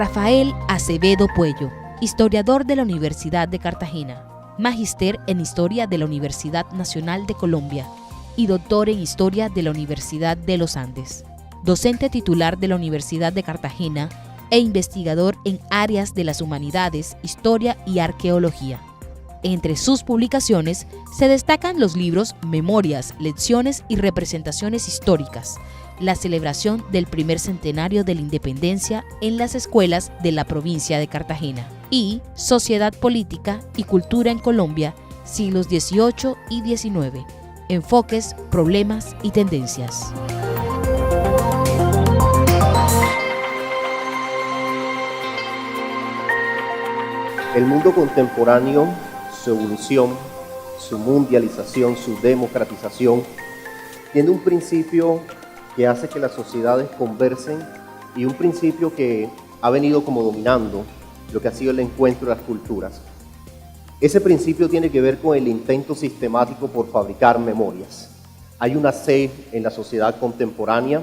Rafael Acevedo Puello, historiador de la Universidad de Cartagena, magíster en Historia de la Universidad Nacional de Colombia y doctor en Historia de la Universidad de los Andes, docente titular de la Universidad de Cartagena e investigador en áreas de las humanidades, historia y arqueología. Entre sus publicaciones se destacan los libros Memorias, Lecciones y Representaciones Históricas, la celebración del primer centenario de la independencia en las escuelas de la provincia de Cartagena, y Sociedad Política y Cultura en Colombia, siglos XVIII y XIX, enfoques, problemas y tendencias. El mundo contemporáneo, su evolución, su mundialización, su democratización, tiene un principio que hace que las sociedades conversen y un principio que ha venido como dominando lo que ha sido el encuentro de las culturas. Ese principio tiene que ver con el intento sistemático por fabricar memorias. Hay una sed en la sociedad contemporánea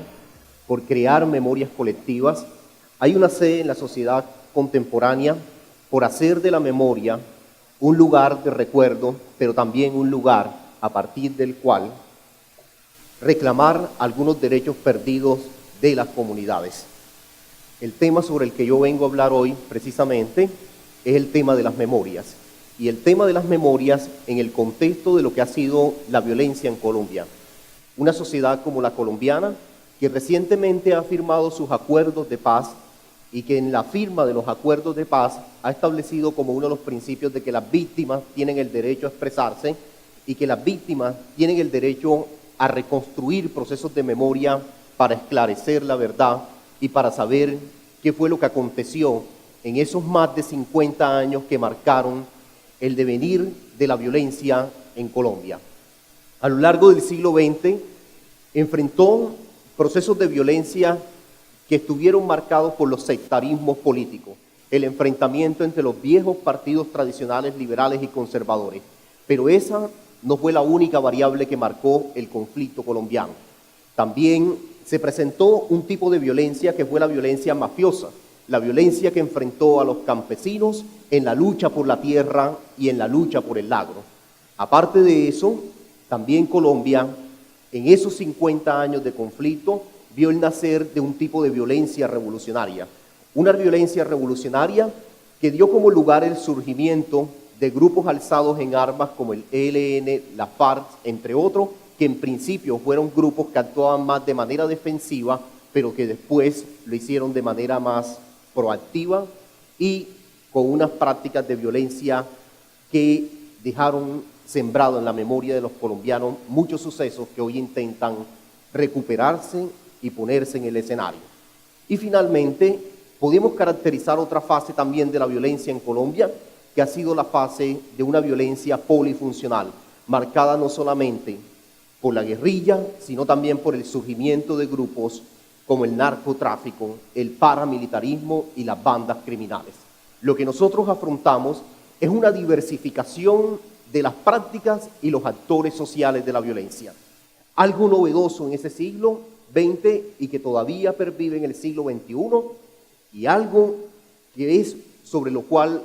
por crear memorias colectivas. Hay una sed en la sociedad contemporánea por hacer de la memoria un lugar de recuerdo, pero también un lugar a partir del cual reclamar algunos derechos perdidos de las comunidades. El tema sobre el que yo vengo a hablar hoy, precisamente, es el tema de las memorias. Y el tema de las memorias en el contexto de lo que ha sido la violencia en Colombia. Una sociedad como la colombiana, que recientemente ha firmado sus acuerdos de paz y que en la firma de los acuerdos de paz ha establecido como uno de los principios de que las víctimas tienen el derecho a expresarse y que las víctimas tienen el derecho a reconstruir procesos de memoria para esclarecer la verdad y para saber qué fue lo que aconteció en esos más de 50 años que marcaron el devenir de la violencia en Colombia. A lo largo del siglo XX enfrentó procesos de violencia que estuvieron marcados por los sectarismos políticos, el enfrentamiento entre los viejos partidos tradicionales liberales y conservadores. Pero esa no fue la única variable que marcó el conflicto colombiano. También se presentó un tipo de violencia que fue la violencia mafiosa, la violencia que enfrentó a los campesinos en la lucha por la tierra y en la lucha por el agro. Aparte de eso, también Colombia, en esos 50 años de conflicto, vio el nacer de un tipo de violencia revolucionaria. Una violencia revolucionaria que dio como lugar el surgimiento de grupos alzados en armas como el ELN, la FARC, entre otros, que en principio fueron grupos que actuaban más de manera defensiva, pero que después lo hicieron de manera más proactiva y con unas prácticas de violencia que dejaron sembrado en la memoria de los colombianos muchos sucesos que hoy intentan recuperarse y ponerse en el escenario. Y finalmente, podemos caracterizar otra fase también de la violencia en Colombia, que ha sido la fase de una violencia polifuncional, marcada no solamente por la guerrilla, sino también por el surgimiento de grupos como el narcotráfico, el paramilitarismo y las bandas criminales. Lo que nosotros afrontamos es una diversificación de las prácticas y los actores sociales de la violencia. Algo novedoso en ese siglo XX y que todavía pervive en el siglo XXI, y algo que es sobre lo cual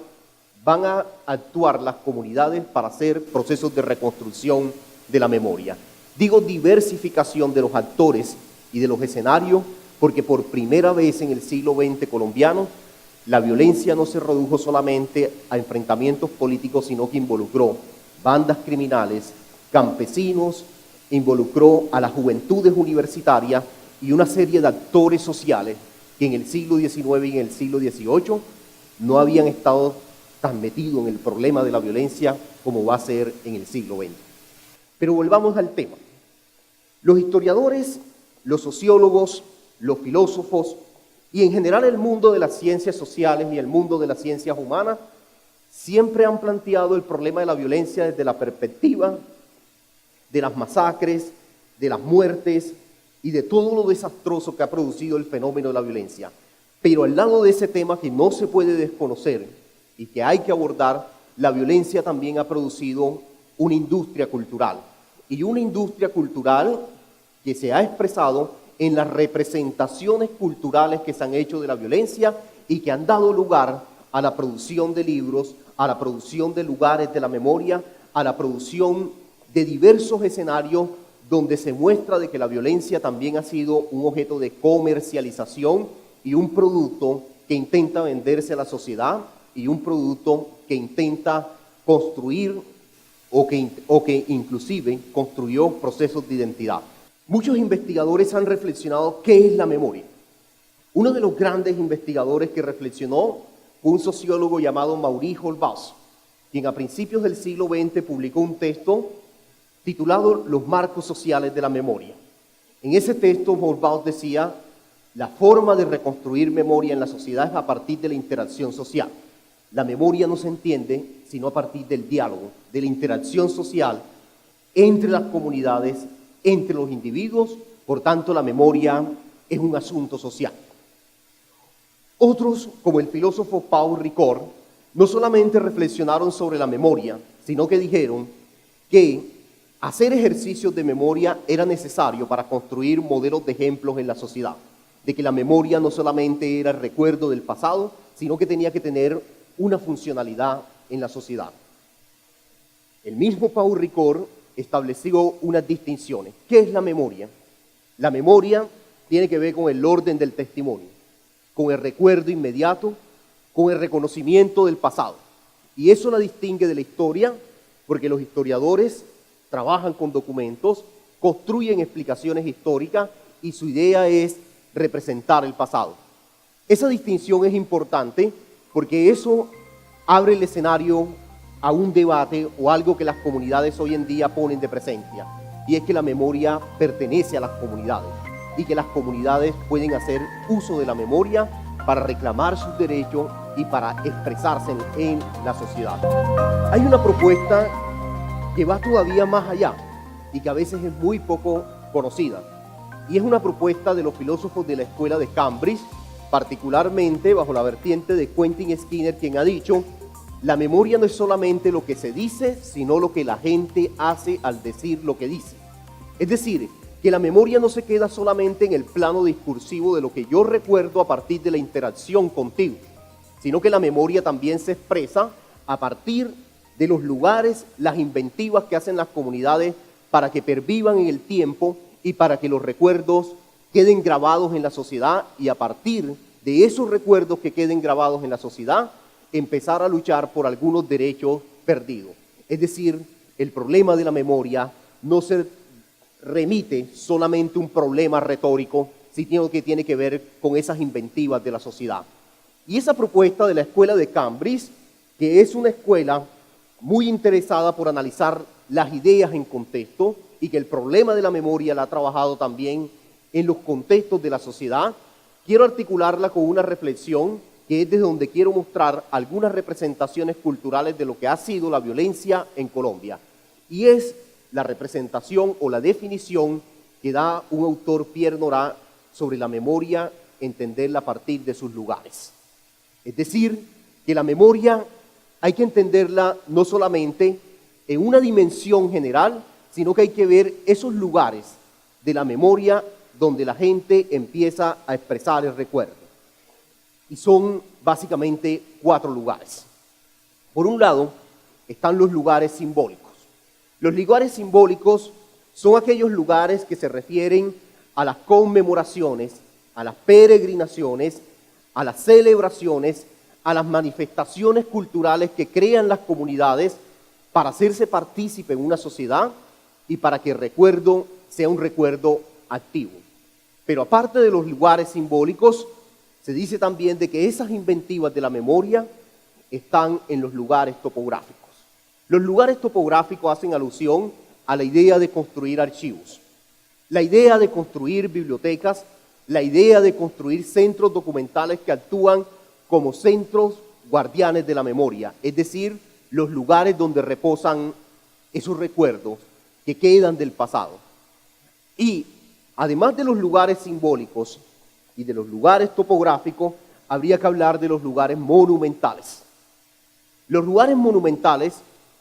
van a actuar las comunidades para hacer procesos de reconstrucción de la memoria. Digo diversificación de los actores y de los escenarios porque por primera vez en el siglo XX colombiano la violencia no se redujo solamente a enfrentamientos políticos, sino que involucró bandas criminales, campesinos, involucró a las juventudes universitarias y una serie de actores sociales que en el siglo XIX y en el siglo XVIII no habían estado tan metidos en el problema de la violencia como va a ser en el siglo XX. Pero volvamos al tema. Los historiadores, los sociólogos, los filósofos y en general el mundo de las ciencias sociales y el mundo de las ciencias humanas siempre han planteado el problema de la violencia desde la perspectiva de las masacres, de las muertes y de todo lo desastroso que ha producido el fenómeno de la violencia. Pero al lado de ese tema que no se puede desconocer y que hay que abordar, la violencia también ha producido una industria cultural. Y una industria cultural que se ha expresado en las representaciones culturales que se han hecho de la violencia y que han dado lugar a la producción de libros, a la producción de lugares de la memoria, a la producción de diversos escenarios donde se muestra de que la violencia también ha sido un objeto de comercialización y un producto que intenta venderse a la sociedad y un producto que intenta construir o que inclusive construyó procesos de identidad. Muchos investigadores han reflexionado qué es la memoria. Uno de los grandes investigadores que reflexionó fue un sociólogo llamado Maurice Holbäus, quien a principios del siglo XX publicó un texto titulado Los marcos sociales de la memoria. En ese texto Holbäus decía: la forma de reconstruir memoria en la sociedad es a partir de la interacción social. La memoria no se entiende sino a partir del diálogo, de la interacción social entre las comunidades, entre los individuos. Por tanto, la memoria es un asunto social. Otros, como el filósofo Paul Ricoeur, no solamente reflexionaron sobre la memoria, sino que dijeron que hacer ejercicios de memoria era necesario para construir modelos de ejemplos en la sociedad, de que la memoria no solamente era el recuerdo del pasado, sino que tenía que tener una funcionalidad en la sociedad. El mismo Paul Ricoeur estableció unas distinciones. ¿Qué es la memoria? La memoria tiene que ver con el orden del testimonio, con el recuerdo inmediato, con el reconocimiento del pasado. Y eso la distingue de la historia, porque los historiadores trabajan con documentos, construyen explicaciones históricas y su idea es representar el pasado. Esa distinción es importante porque eso abre el escenario a un debate o algo que las comunidades hoy en día ponen de presencia, y es que la memoria pertenece a las comunidades y que las comunidades pueden hacer uso de la memoria para reclamar sus derechos y para expresarse en la sociedad. Hay una propuesta que va todavía más allá y que a veces es muy poco conocida, y es una propuesta de los filósofos de la escuela de Cambridge, particularmente bajo la vertiente de Quentin Skinner, quien ha dicho: la memoria no es solamente lo que se dice, sino lo que la gente hace al decir lo que dice. Es decir, que la memoria no se queda solamente en el plano discursivo de lo que yo recuerdo a partir de la interacción contigo, sino que la memoria también se expresa a partir de los lugares, las inventivas que hacen las comunidades para que pervivan en el tiempo y para que los recuerdos queden grabados en la sociedad, y a partir de esos recuerdos que queden grabados en la sociedad, empezar a luchar por algunos derechos perdidos. Es decir, el problema de la memoria no se remite solamente a un problema retórico, sino que tiene que ver con esas inventivas de la sociedad. Y esa propuesta de la escuela de Cambridge, que es una escuela muy interesada por analizar las ideas en contexto, y que el problema de la memoria la ha trabajado también en los contextos de la sociedad, quiero articularla con una reflexión que es desde donde quiero mostrar algunas representaciones culturales de lo que ha sido la violencia en Colombia. Y es la representación o la definición que da un autor, Pierre Nora, sobre la memoria, entenderla a partir de sus lugares. Es decir, que la memoria hay que entenderla no solamente en una dimensión general, sino que hay que ver esos lugares de la memoria donde la gente empieza a expresar el recuerdo. Y son básicamente 4 lugares. Por un lado, están los lugares simbólicos. Los lugares simbólicos son aquellos lugares que se refieren a las conmemoraciones, a las peregrinaciones, a las celebraciones, a las manifestaciones culturales que crean las comunidades para hacerse partícipe en una sociedad y para que el recuerdo sea un recuerdo activo. Pero aparte de los lugares simbólicos, se dice también de que esas inventivas de la memoria están en los lugares topográficos. Los lugares topográficos hacen alusión a la idea de construir archivos, la idea de construir bibliotecas, la idea de construir centros documentales que actúan como centros guardianes de la memoria, es decir, los lugares donde reposan esos recuerdos que quedan del pasado. Y además de los lugares simbólicos y de los lugares topográficos, habría que hablar de los lugares monumentales. Los lugares monumentales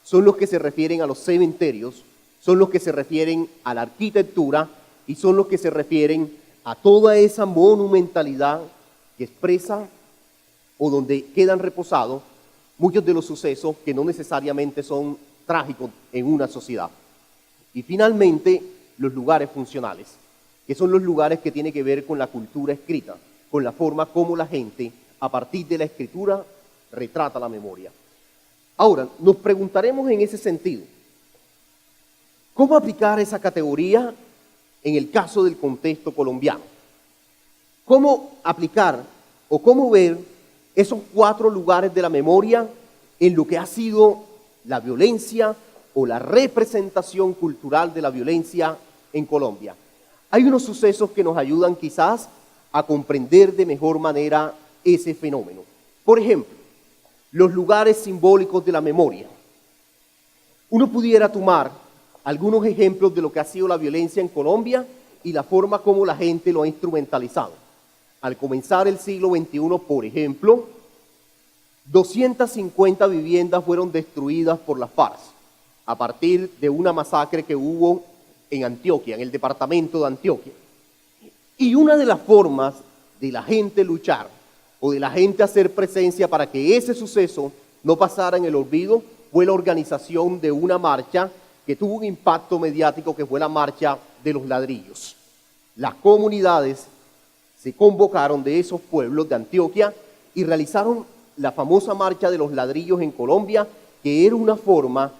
son los que se refieren a los cementerios, son los que se refieren a la arquitectura y son los que se refieren a toda esa monumentalidad que expresa o donde quedan reposados muchos de los sucesos que no necesariamente son trágicos en una sociedad. Y finalmente, los lugares funcionales, que son los lugares que tienen que ver con la cultura escrita, con la forma como la gente, a partir de la escritura, retrata la memoria. Ahora, nos preguntaremos en ese sentido, ¿cómo aplicar esa categoría en el caso del contexto colombiano? ¿Cómo aplicar o cómo ver esos 4 lugares de la memoria en lo que ha sido la violencia o la representación cultural de la violencia en Colombia? Hay unos sucesos que nos ayudan quizás a comprender de mejor manera ese fenómeno. Por ejemplo, los lugares simbólicos de la memoria. Uno pudiera tomar algunos ejemplos de lo que ha sido la violencia en Colombia y la forma como la gente lo ha instrumentalizado. Al comenzar el siglo XXI, por ejemplo, 250 viviendas fueron destruidas por las FARC a partir de una masacre que hubo en Antioquia, en el departamento de Antioquia. Y una de las formas de la gente luchar o de la gente hacer presencia para que ese suceso no pasara en el olvido fue la organización de una marcha que tuvo un impacto mediático, que fue la marcha de los ladrillos. Las comunidades se convocaron de esos pueblos de Antioquia y realizaron la famosa marcha de los ladrillos en Colombia, que era una forma,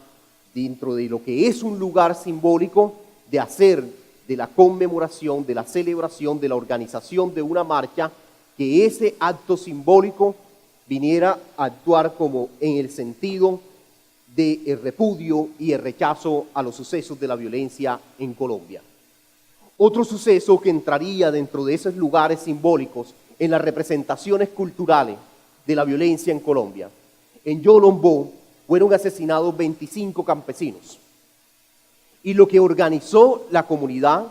dentro de lo que es un lugar simbólico, de hacer de la conmemoración, de la celebración, de la organización de una marcha, que ese acto simbólico viniera a actuar como en el sentido del repudio y el rechazo a los sucesos de la violencia en Colombia. Otro suceso que entraría dentro de esos lugares simbólicos en las representaciones culturales de la violencia en Colombia. En Yolombó fueron asesinados 25 campesinos. Y lo que organizó la comunidad,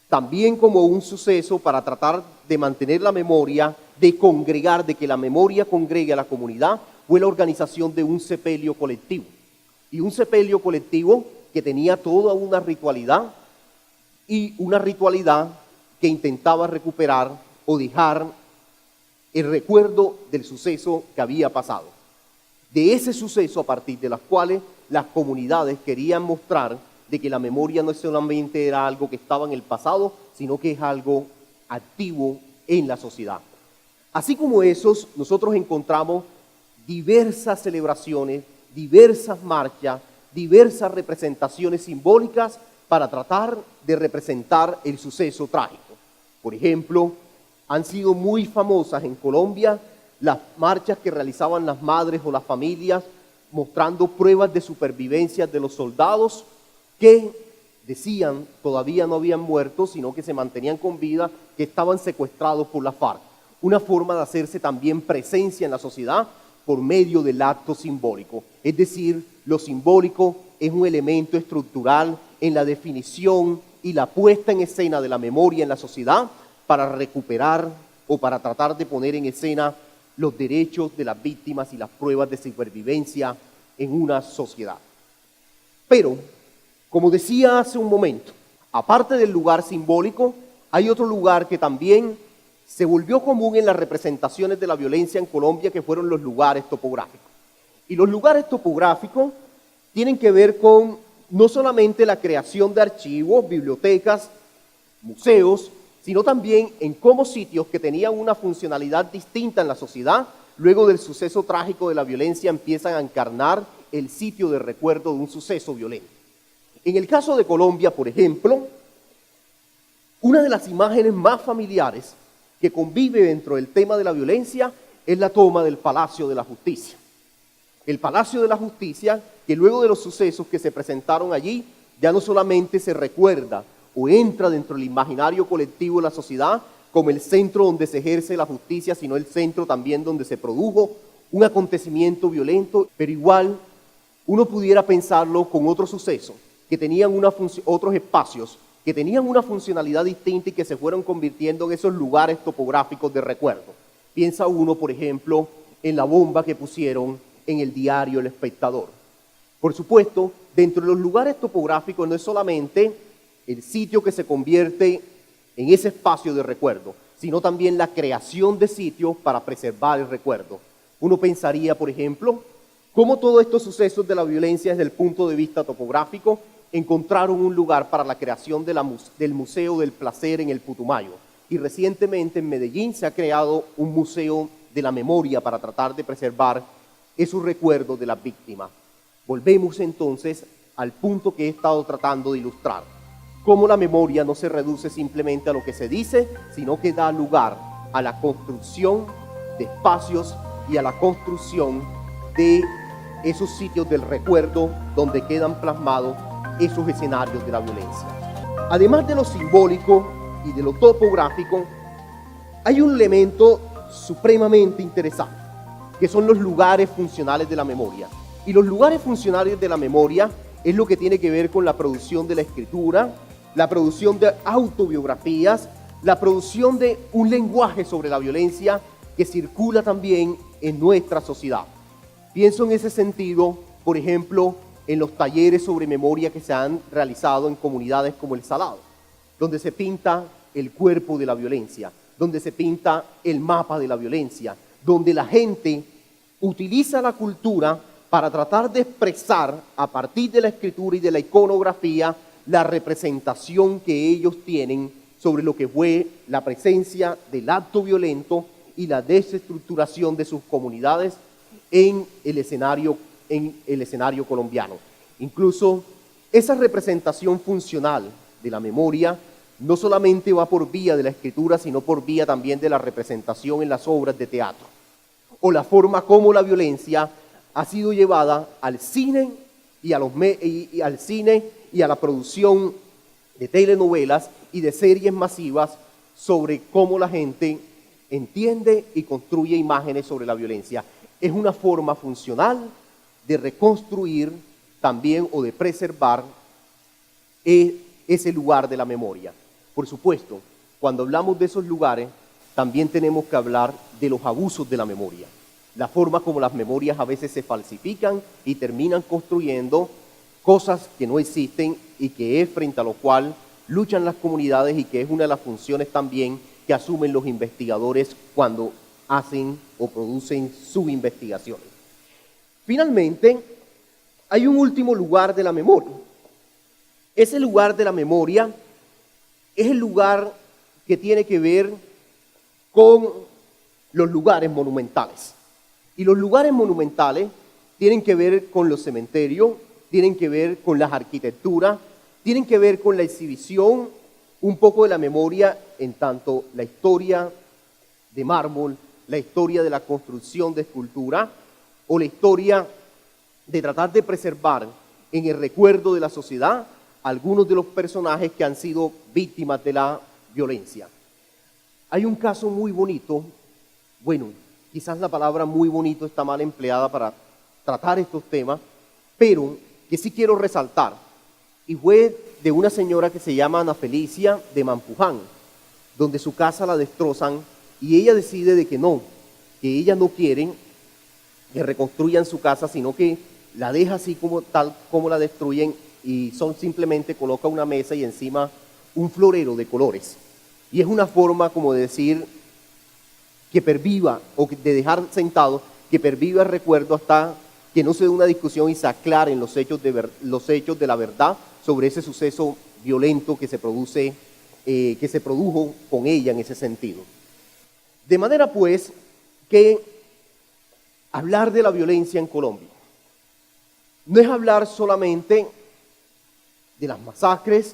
también como un suceso para tratar de mantener la memoria, de congregar, de que la memoria congregue a la comunidad, fue la organización de un sepelio colectivo. Y un sepelio colectivo que tenía toda una ritualidad, y una ritualidad que intentaba recuperar o dejar el recuerdo del suceso que había pasado. De ese suceso, a partir de las cuales las comunidades querían mostrar de que la memoria no solamente era algo que estaba en el pasado, sino que es algo activo en la sociedad. Así como esos, nosotros encontramos diversas celebraciones, diversas marchas, diversas representaciones simbólicas para tratar de representar el suceso trágico. Por ejemplo, han sido muy famosas en Colombia las marchas que realizaban las madres o las familias mostrando pruebas de supervivencia de los soldados que decían todavía no habían muerto, sino que se mantenían con vida, que estaban secuestrados por la FARC. Una forma de hacerse también presencia en la sociedad por medio del acto simbólico. Es decir, lo simbólico es un elemento estructural en la definición y la puesta en escena de la memoria en la sociedad para recuperar o para tratar de poner en escena los derechos de las víctimas y las pruebas de supervivencia en una sociedad. Pero, como decía hace un momento, aparte del lugar simbólico, hay otro lugar que también se volvió común en las representaciones de la violencia en Colombia, que fueron los lugares topográficos. Y los lugares topográficos tienen que ver con no solamente la creación de archivos, bibliotecas, museos, sino también en cómo sitios que tenían una funcionalidad distinta en la sociedad, luego del suceso trágico de la violencia, empiezan a encarnar el sitio de recuerdo de un suceso violento. En el caso de Colombia, por ejemplo, una de las imágenes más familiares que convive dentro del tema de la violencia es la toma del Palacio de la Justicia. El Palacio de la Justicia, que luego de los sucesos que se presentaron allí, ya no solamente se recuerda o entra dentro del imaginario colectivo de la sociedad como el centro donde se ejerce la justicia, sino el centro también donde se produjo un acontecimiento violento, pero igual uno pudiera pensarlo con otros sucesos que tenían otros espacios que tenían una funcionalidad distinta y que se fueron convirtiendo en esos lugares topográficos de recuerdo. Piensa uno, por ejemplo, en la bomba que pusieron en el diario El Espectador. Por supuesto, dentro de los lugares topográficos no es solamente el sitio que se convierte en ese espacio de recuerdo, sino también la creación de sitios para preservar el recuerdo. Uno pensaría, por ejemplo, cómo todos estos sucesos de la violencia desde el punto de vista topográfico encontraron un lugar para la creación del Museo del Placer en el Putumayo. Y recientemente en Medellín se ha creado un museo de la memoria para tratar de preservar esos recuerdos de las víctimas. Volvemos entonces al punto que he estado tratando de ilustrar. Cómo la memoria no se reduce simplemente a lo que se dice, sino que da lugar a la construcción de espacios y a la construcción de esos sitios del recuerdo donde quedan plasmados esos escenarios de la violencia. Además de lo simbólico y de lo topográfico, hay un elemento supremamente interesante, que son los lugares funcionales de la memoria. Y los lugares funcionales de la memoria es lo que tiene que ver con la producción de la escritura, la producción de autobiografías, la producción de un lenguaje sobre la violencia que circula también en nuestra sociedad. Pienso en ese sentido, por ejemplo, en los talleres sobre memoria que se han realizado en comunidades como El Salado, donde se pinta el cuerpo de la violencia, donde se pinta el mapa de la violencia, donde la gente utiliza la cultura para tratar de expresar a partir de la escritura y de la iconografía la representación que ellos tienen sobre lo que fue la presencia del acto violento y la desestructuración de sus comunidades en el escenario colombiano. Incluso esa representación funcional de la memoria no solamente va por vía de la escritura, sino por vía también de la representación en las obras de teatro, o la forma como la violencia ha sido llevada al cine y a la producción de telenovelas y de series masivas sobre cómo la gente entiende y construye imágenes sobre la violencia. Es una forma funcional de reconstruir también o de preservar ese lugar de la memoria. Por supuesto, cuando hablamos de esos lugares, también tenemos que hablar de los abusos de la memoria. La forma como las memorias a veces se falsifican y terminan construyendo cosas que no existen y que es frente a lo cual luchan las comunidades y que es una de las funciones también que asumen los investigadores cuando hacen o producen sus investigaciones. Finalmente, hay un último lugar de la memoria. Ese lugar de la memoria es el lugar que tiene que ver con los lugares monumentales. Y los lugares monumentales tienen que ver con los cementerios, tienen que ver con las arquitecturas, tienen que ver con la exhibición un poco de la memoria en tanto la historia de mármol, la historia de la construcción de escultura o la historia de tratar de preservar en el recuerdo de la sociedad algunos de los personajes que han sido víctimas de la violencia. Hay un caso muy bonito, bueno, quizás la palabra muy bonito está mal empleada para tratar estos temas, pero que sí quiero resaltar, y fue de una señora que se llama Ana Felicia de Mampuján, donde su casa la destrozan y ella decide de que ella no quiere que reconstruyan su casa, sino que la deja así como tal como la destruyen y simplemente coloca una mesa y encima un florero de colores. Y es una forma como de decir que perviva o de dejar sentado, que perviva el recuerdo hasta que no se dé una discusión y se aclaren los hechos de la verdad sobre ese suceso violento que se produjo con ella en ese sentido. De manera pues que hablar de la violencia en Colombia no es hablar solamente de las masacres,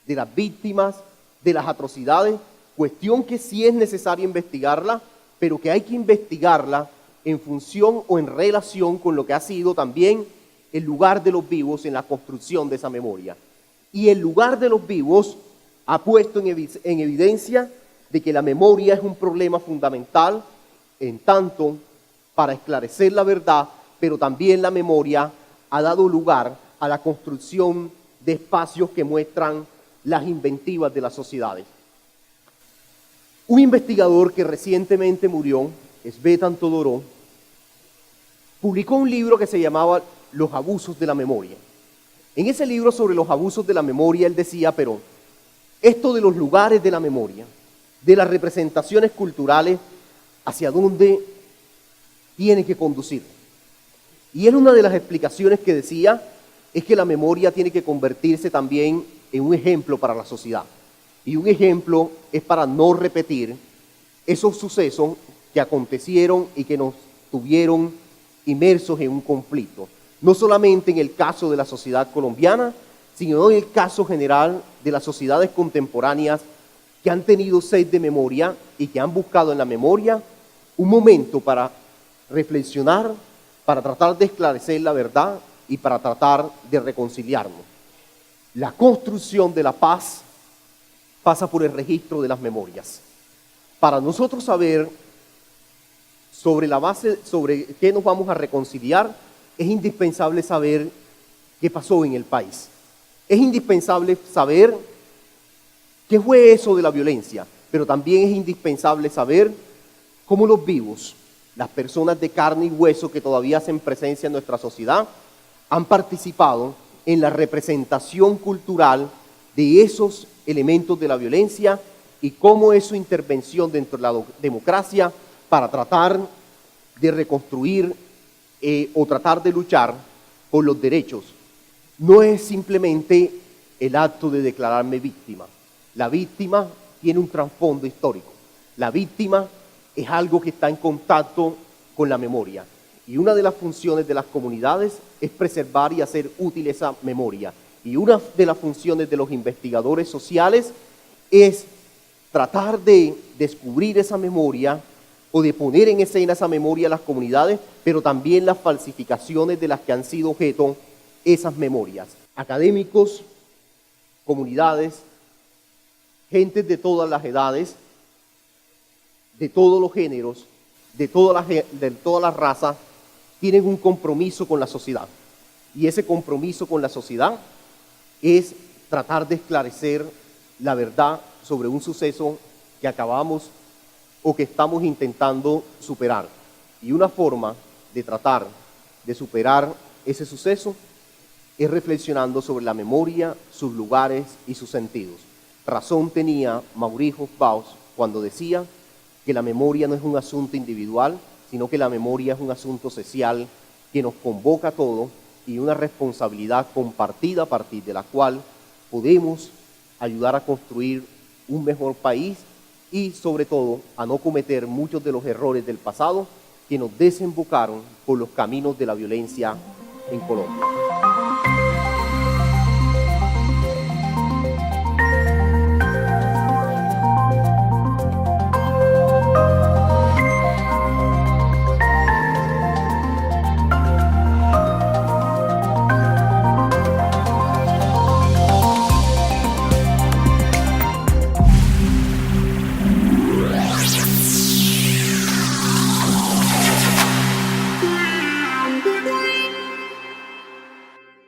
de las víctimas, de las atrocidades, cuestión que sí es necesario investigarla, pero que hay que investigarla en función o en relación con lo que ha sido también el lugar de los vivos en la construcción de esa memoria. Y el lugar de los vivos ha puesto en evidencia de que la memoria es un problema fundamental en tanto para esclarecer la verdad, pero también la memoria ha dado lugar a la construcción de espacios que muestran las inventivas de las sociedades. Un investigador que recientemente murió, Svetan Todorov, publicó un libro que se llamaba Los abusos de la memoria. En ese libro sobre los abusos de la memoria, él decía, pero esto de los lugares de la memoria de las representaciones culturales hacia dónde tiene que conducir. Y él, una de las explicaciones que decía es que la memoria tiene que convertirse también en un ejemplo para la sociedad. Y un ejemplo es para no repetir esos sucesos que acontecieron y que nos tuvieron inmersos en un conflicto. No solamente en el caso de la sociedad colombiana, sino en el caso general de las sociedades contemporáneas que han tenido sed de memoria y que han buscado en la memoria un momento para reflexionar, para tratar de esclarecer la verdad y para tratar de reconciliarnos. La construcción de la paz pasa por el registro de las memorias. Para nosotros saber sobre la base, sobre qué nos vamos a reconciliar, es indispensable saber qué pasó en el país. Es indispensable saber qué fue eso de la violencia, pero también es indispensable saber cómo los vivos, las personas de carne y hueso que todavía hacen presencia en nuestra sociedad, han participado en la representación cultural de esos elementos de la violencia y cómo es su intervención dentro de la democracia para tratar de reconstruir o tratar de luchar por los derechos. No es simplemente el acto de declararme víctima. La víctima tiene un trasfondo histórico. La víctima es algo que está en contacto con la memoria. Y una de las funciones de las comunidades es preservar y hacer útil esa memoria. Y una de las funciones de los investigadores sociales es tratar de descubrir esa memoria o de poner en escena esa memoria a las comunidades, pero también las falsificaciones de las que han sido objeto esas memorias. Académicos, comunidades, gentes de todas las edades, de todos los géneros, de todas las razas, tienen un compromiso con la sociedad. Y ese compromiso con la sociedad es tratar de esclarecer la verdad sobre un suceso que acabamos o que estamos intentando superar. Y una forma de tratar de superar ese suceso es reflexionando sobre la memoria, sus lugares y sus sentidos. Razón tenía Maurice Hofbauer cuando decía que la memoria no es un asunto individual, sino que la memoria es un asunto social que nos convoca a todos y una responsabilidad compartida a partir de la cual podemos ayudar a construir un mejor país y sobre todo a no cometer muchos de los errores del pasado que nos desembocaron por los caminos de la violencia en Colombia.